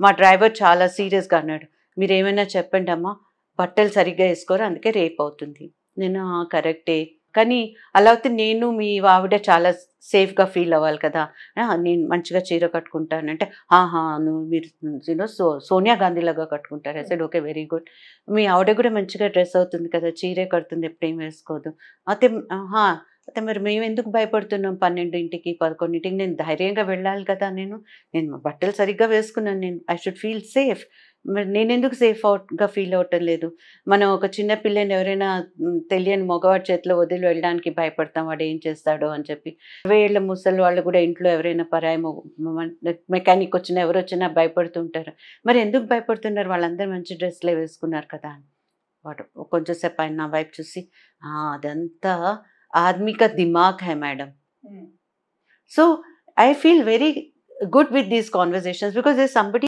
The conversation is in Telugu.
మా డ్రైవర్ చాలా సీరియస్గా అన్నాడు, మీరేమైనా చెప్పండి అమ్మా, బట్టలు సరిగ్గా వేసుకోరు అందుకే రేప్ అవుతుంది. నేను కరెక్టే, కానీ అలా అయితే నేను మీ ఆవిడ చాలా సేఫ్గా ఫీల్ అవ్వాలి కదా. నేను మంచిగా చీర కట్టుకుంటానంటే, ఆహా నువ్వు మీరు సోనియా గాంధీ లాగా కట్టుకుంటారు. I said okay very good. మీ ఆవిడ కూడా మంచిగా డ్రెస్ అవుతుంది కదా, చీరే కడుతుంది, ఎప్పుడేం వేసుకోదు. అయితే అయితే మరి మేము ఎందుకు భయపడుతున్నాం 12కి 11కి? నేను ధైర్యంగా వెళ్ళాలి కదా. నేను బట్టలు సరిగ్గా వేసుకున్నాను, నేను ఐ షుడ్ ఫీల్ సేఫ్. మరి నేనెందుకు సేఫ్గా ఫీల్ అవ్వటం లేదు? మనం ఒక చిన్న పిల్లని ఎవరైనా తెలియని మగవాడి చేతిలో వదిలి వెళ్ళడానికి భయపడతాం, వాడు ఏం చేస్తాడో అని చెప్పి. 20 ఏళ్ళ ముసలి వాళ్ళు కూడా ఇంట్లో ఎవరైనా పరాయి మెకానిక్ వచ్చినా ఎవరు వచ్చినా భయపడుతుంటారు. మరి ఎందుకు భయపడుతున్నారు? వాళ్ళందరూ మంచి డ్రెస్లే వేసుకున్నారు కదా అని. వాడు కొంచెం సేపు ఆయన నా వైపు చూసి, అదంతా ఆద్మీ కా దిమాగ్ హై madam. So I feel very good with these conversations because there's somebody